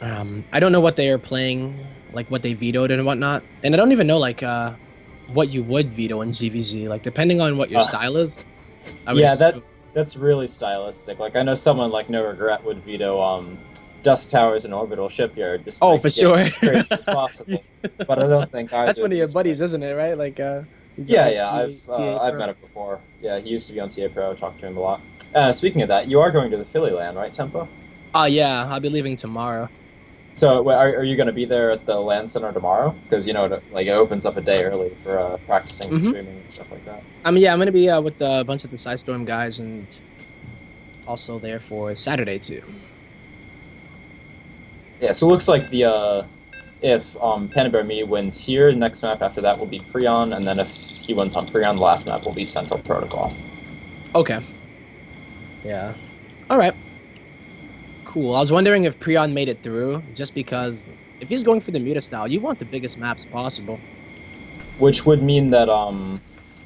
I don't know what they are playing, like what they vetoed and whatnot, and I don't even know like what you would veto in ZVZ. Like depending on what your Uh, style is, I would yeah, assume. that's really stylistic. Like I know someone like No Regret would veto Dusk Towers and Orbital Shipyard just to Oh, make for the game sure. as crazy as possible. But I don't think That's either one of of your these buddies, players. isn't it? Right? Like he's Yeah, a yeah, TA I've met pro. him before. Yeah, he used to be on TA Pro. I talked to him a lot. Speaking of that, you are going to the Philly land, right, Tempo? Oh yeah, I'll be leaving tomorrow. So, are you going to be there at the LAN center tomorrow? Because like it opens up a day early for practicing and Hmm. streaming and stuff like that. I mean, yeah, I'm gonna be with a bunch of the Sidestorm guys and also there for Saturday too. Yeah, so it looks like the if Panda Bear Me wins here, the next map after that will be Prion, and then if he wins on Prion, the last map will be Central Protocol. Okay. Yeah. All right. Cool. I was wondering if Prion made it through, just because if he's going for the Muta style, you want the biggest maps possible. Which would mean that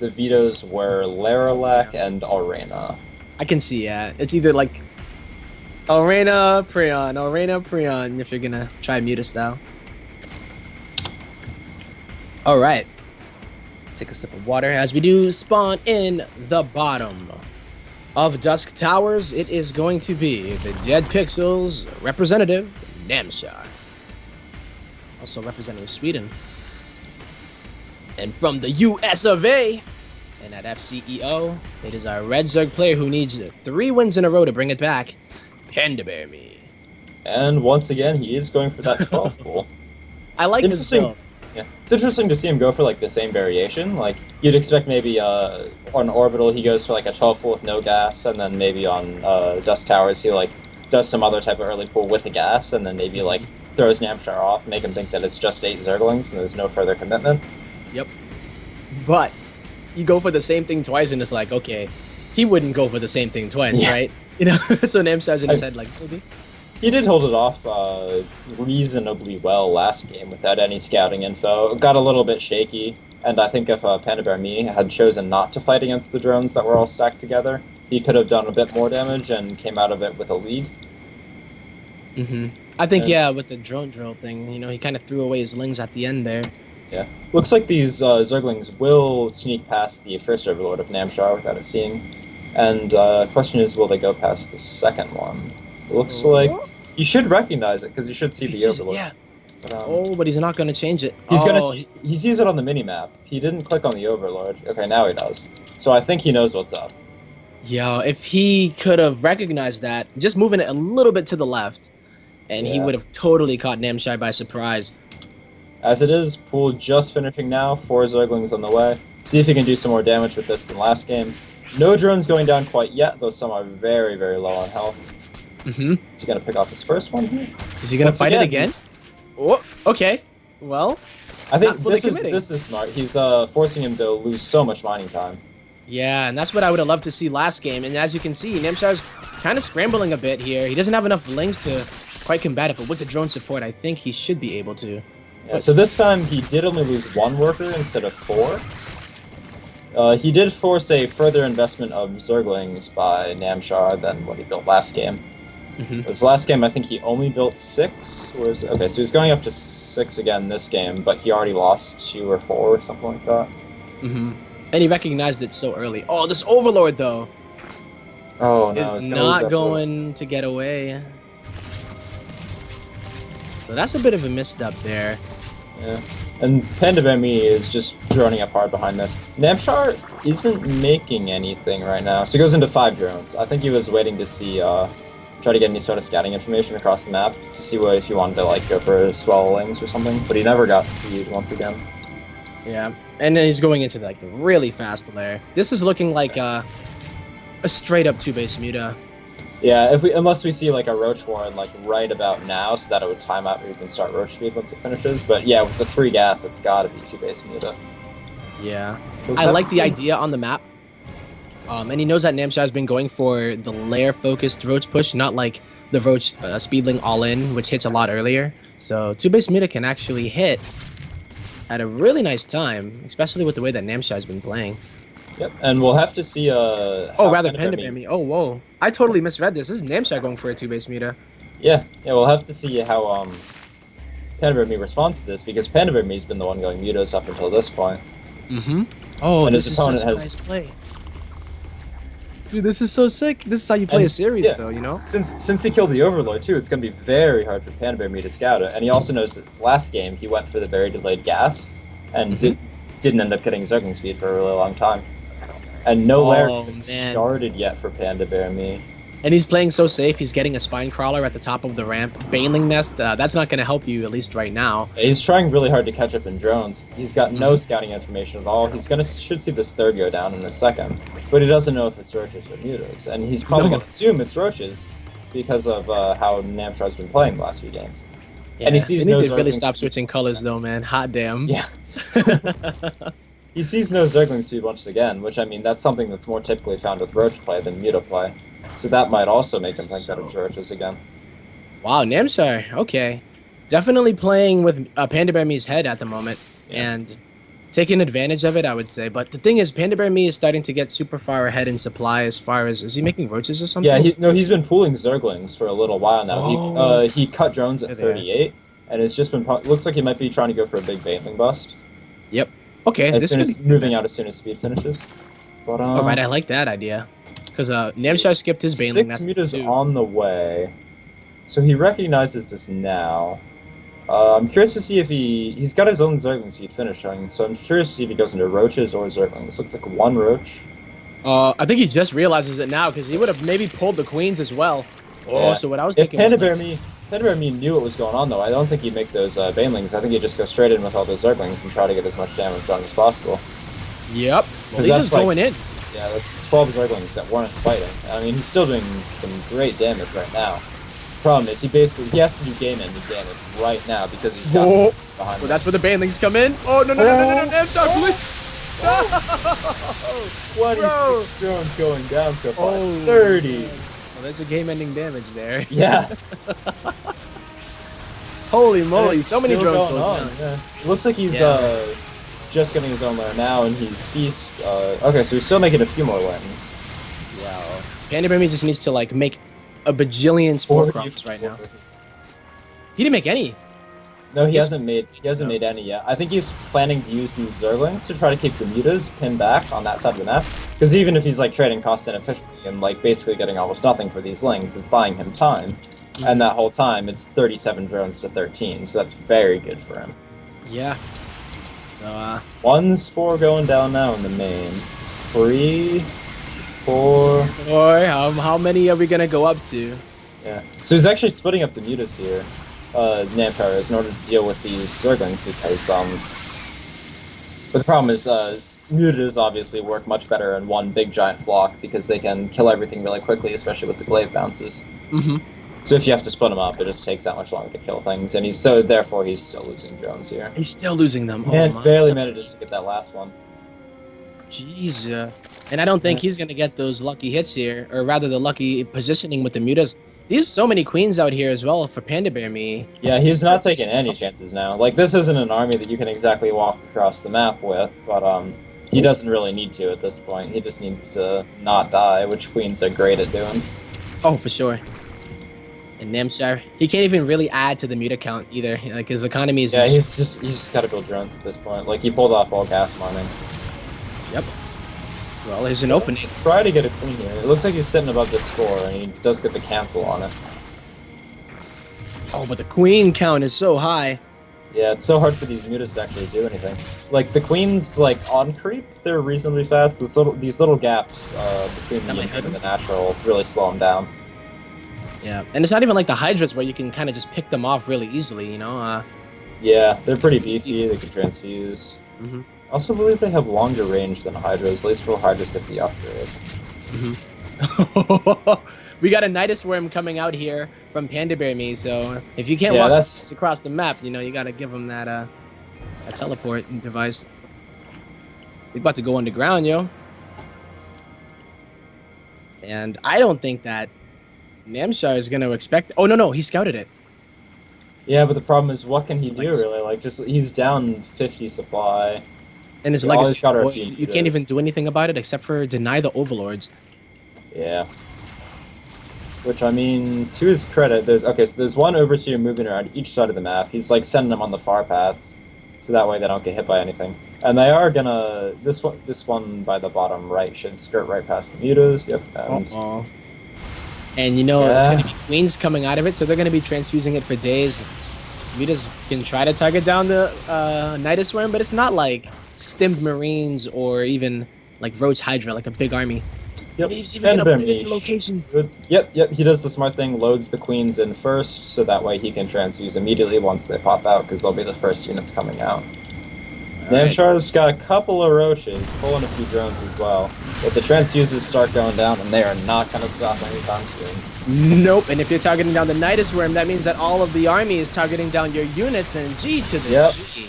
the vetoes were Yeah. Laralek and Arena. I can see, yeah. It's either like Arena, Prion, if you're gonna try Muta style. All right. Take a sip of water as we do spawn in the bottom of Dusk Towers. It is going to be the Dead Pixels representative, Namshar. Also representing Sweden. And from the US of A, and at FCEO, it is our Red Zerg player who needs 3 wins in a row to bring it back, Panda Bear Me. And once again, he is going for that 12 pool. I It's like this interesting. build. Yeah, it's interesting to see him go for like the same variation. Like you'd expect maybe on Orbital he goes for like a 12 pool with no gas, and then maybe on Dust Towers he like does some other type of early pool with a gas, and then maybe like throws Namshar off, make him think that it's just 8 Zerglings and there's no further commitment. Yep. But you go for the same thing twice, and it's like, okay, he wouldn't go for the same thing twice, Yeah. right? You know, so Namshar's in his I, head, like, maybe. He did hold it off reasonably well last game without any scouting info. It got a little bit shaky, and I think if Panda Bear Me had chosen not to fight against the drones that were all stacked together, he could have done a bit more damage and came out of it with a lead. I think, And, yeah, with the drone drill thing, you know, he kind of threw away his lings at the end there. yeah. Looks like these Zerglings will sneak past the first Overlord of Namshar without it seeing. And question is, will they go past the second one? It looks like you should recognize it because you should see He the sees it, Overlord. yeah. But, Oh, but he's not going to change it. he's gonna Oh, see, he sees it on the minimap. He didn't click on the Overlord. Okay, now he does. So I think he knows what's up. yo, if he could have recognized that, just moving it a little bit to the left, and he Yeah. would have totally caught Namshai by surprise. As it is, pool just finishing now. 4 Zerglings on the way. See if he can do some more damage with this than last game. No drones going down quite yet, though some are very, very low on health. Mm-hmm. Is he gonna pick off his first one here? Is he going to Once fight it again? he's- Oh, okay. Well, I think Not fully this is committing. this is smart. He's forcing him to lose so much mining time. yeah, and that's what I would have loved to see last game. And as you can see, Namshar's kind of scrambling a bit here. He doesn't have enough lings to quite combat it, but with the drone support, I think he should be able to. Yeah, so this time he did only lose 1 worker instead of 4. He did force a further investment of Zerglings by Namshar than what he built last game. Mm-hmm. This last game, I think he only built 6. Okay, so he's going up to 6 again this game, but he already lost 2 or 4 or something like that. Mm-hmm. And he recognized it so early. Oh, this Overlord, though, Oh no, is he's gonna lose not that going to get away. So that's a bit of a misstep there. Yeah. And Panda Bear Me is just droning up hard behind this. Namshar isn't making anything right now, so he goes into 5 drones. I think he was waiting to see, try to get any sort of scouting information across the map to see if he wanted to like go for swellings or something, but he never got speed once again. Yeah, and then he's going into like the really fast lair. This is looking like a straight up 2-base Muta. Yeah, unless we see like a Roach Warren like right about now, so that it would time out where you can start Roach speed once it finishes. But yeah, with the 3 gas, it's gotta be 2-base Muta. Yeah, So I like the that's- idea on the map. And he knows that Namshar's been going for the lair-focused Roach push, not like the Roach Speedling all-in, which hits a lot earlier. So 2-base Muta can actually hit at a really nice time, especially with the way that Namshar's been playing. Yep, and we'll have to see. Oh, rather Panda Bear Me. Oh, whoa. I totally misread this. This is Namshar going for a 2-base Muta. Yeah, we'll have to see how Panda Bear Me responds to this, because Panda Bear Me's been the one going mutos up until this point. Mm-hmm. Oh, And this his is opponent such a has... nice play. Dude, this is so sick. This is how you play a series, though, you know? Since he killed the Overlord, too, it's going to be very hard for Panda Bear Me to scout it. And he also knows that last game, he went for the very delayed gas, and didn't end up getting Zergling speed for a really long time. And no Lair even started yet for Panda Bear Me. And he's playing so safe. He's getting a Spine Crawler at the top of the ramp. Baneling Nest, that's not going to help you, at least right now. He's trying really hard to catch up in drones. He's got no scouting information at all. He's should see this third go down in a second. But he doesn't know if it's Roaches or Mutas. And he's probably going to assume it's Roaches because of how Namshar's been playing the last few games. Yeah. And he sees no Zerglings. Really stop switching colors, though, man. Hot damn. Yeah. He sees no Zergling speed once again, which, I mean, that's something that's more typically found with Roach play than Muta play. So that might also make him think that it's Roaches again. Wow, Namshar, okay. Definitely playing with Panda Bear Me's head at the moment, and taking advantage of it, I would say. But the thing is, Panda Bear Me is starting to get super far ahead in supply as far as... Is he making Roaches or something? Yeah, he's been pooling Zerglings for a little while now. He cut drones at 38, and it's just been... Looks like he might be trying to go for a big Baneling bust. Yep. Okay, as soon as moving out as soon as speed finishes. But, alright, I like that idea. Because Namshar skipped his Baneling. 6 Mutas on the way. So he recognizes this now. I'm curious to see if he's got his own Zergling speed finishing, so I'm curious to see if he goes into Roaches or Zerglings. Looks like one Roach. I think he just realizes it now, because he would have maybe pulled the Queens as well. Oh, so what I was thinking Panda Bear Me knew what was going on, though, I don't think he'd make those Banelings. I think he'd just go straight in with all those Zerglings and try to get as much damage done as possible. Yep. Well, he's just going in. Yeah, that's 12 Zerglings that weren't fighting. I mean, he's still doing some great damage right now. Problem is, he has to do game-ending damage right now because he's got behind him. That's where the Banelings come in. Oh, no, Namshar, please! 26 drones going down so far. 30. Well, there's a game-ending damage there. Yeah. Holy moly, so many drones going on. Yeah. Looks like he's just getting his own lair now, and he's ceased. Okay, so he's still making a few more wins. Wow. Panda Bear Me just needs to, like, make a bajillion Spore Crops right now. He didn't make any. No, he hasn't made any yet. I think he's planning to use these Zerglings to try to keep the Mutas pinned back on that side of the map. Because even if he's like trading cost inefficiently and like basically getting almost nothing for these Lings, it's buying him time. And that whole time, it's 37 drones to 13, so that's very good for him. Yeah. So, one Spore going down now in the main. 3, 4... Boy, how many are we gonna go up to? Yeah. So he's actually splitting up the Mutas here, Namshar is, in order to deal with these Zerglings, because, but the problem is, Mutas obviously work much better in one big giant flock, because they can kill everything really quickly, especially with the glaive bounces. So if you have to split them up, it just takes that much longer to kill things, and therefore he's still losing drones here. He's still losing them. And barely manages to get that last one. Jeez, and I don't think he's gonna get those lucky hits here, or rather the lucky positioning with the Mutas. There's so many Queens out here as well for Panda Bear Me. Yeah, he's not taking any chances now. Like, this isn't an army that you can exactly walk across the map with, but he doesn't really need to at this point. He just needs to not die, which Queens are great at doing. Oh, for sure. And Namshar, he can't even really add to the Muta count either. Like, his economy is... Yeah, he's just got to build drones at this point. Like, he pulled off all gas mining. Yep. Well, there's an opening. Try to get a Queen here. It looks like he's sitting above the score, and he does get the cancel on it. Oh, but the Queen count is so high. Yeah, it's so hard for these Mutas to actually do anything. Like, the Queens, like, on creep, they're reasonably fast. These little gaps between the and the natural really slow them down. Yeah, and it's not even like the Hydras where you can kind of just pick them off really easily, you know? Yeah, they're pretty beefy. They can transfuse. I also believe they have longer range than Hydras, at least for Hydras get the upgrade. We got a Nidus Worm coming out here from Panda Bear Me, so if you can't walk across the map, you know, you gotta give him that a teleport device. He's about to go underground, yo. And I don't think that Namshar is gonna expect... Oh, no, he scouted it. Yeah, but the problem is, what can he do, really? Like, he's down 50 supply. And his legacy, you can't even do anything about it except for deny the overlords. Yeah. Which, I mean, to his credit, there's one overseer moving around each side of the map. He's like sending them on the far paths, so that way they don't get hit by anything. And they are gonna this one by the bottom right should skirt right past the mutas. Yep. And, and you know there's gonna be queens coming out of it, so they're gonna be transfusing it for days. Mutas can try to target down the Nidus Worm, but it's not like stimmed Marines or even like Ro8 Hydra, like a big army. Yep. He's even gonna put it in the location. Good. Yep. He does the smart thing, loads the queens in first, so that way he can transfuse immediately once they pop out, because they'll be the first units coming out. Namshar's got a couple of roaches, pulling a few drones as well. But the transfuses start going down, and they are not going to stop anytime soon. Nope, and if you're targeting down the Nidus Worm, that means that all of the army is targeting down your units, and G to the G.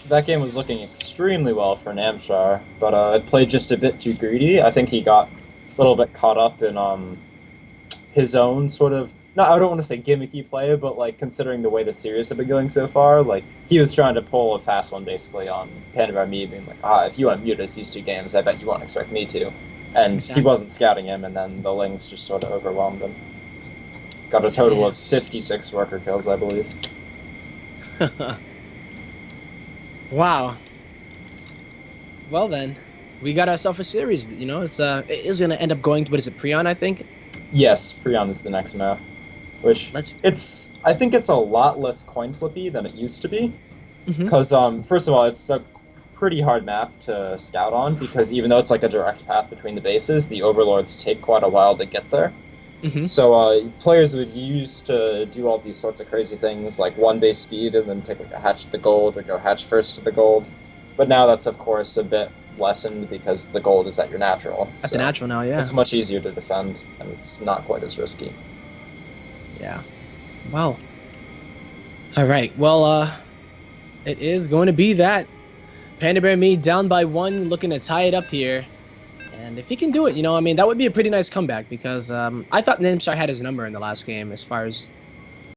That game was looking extremely well for Namshar, but it played just a bit too greedy. I think he got a little bit caught up in his own sort of, I don't want to say gimmicky play, but like considering the way the series have been going so far, like he was trying to pull a fast one basically on Panda me, being like, if you unmute us these 2 games, I bet you won't expect me to. And exactly. He wasn't scouting him, and then the Lings just sort of overwhelmed him. Got a total of 56 worker kills, I believe. Wow. Well then, we got ourselves a series. You know, it is gonna end up going to, what is it, Prion, I think? Yes, Prion is the next map. Which I think it's a lot less coin flippy than it used to be. Because first of all, it's a pretty hard map to scout on, because even though it's like a direct path between the bases, the overlords take quite a while to get there. So players would use to do all these sorts of crazy things, like 1 base speed and then take like a hatch to the gold, or go hatch first to the gold. But now that's of course a bit lessened, because the gold is at your natural. At the natural now, yeah. It's much easier to defend, and it's not quite as risky. Yeah. Well. All right. Well, it is going to be that. Panda Bear Me down by 1, looking to tie it up here. And if he can do it, you know, I mean, that would be a pretty nice comeback, because I thought Namstar had his number in the last game as far as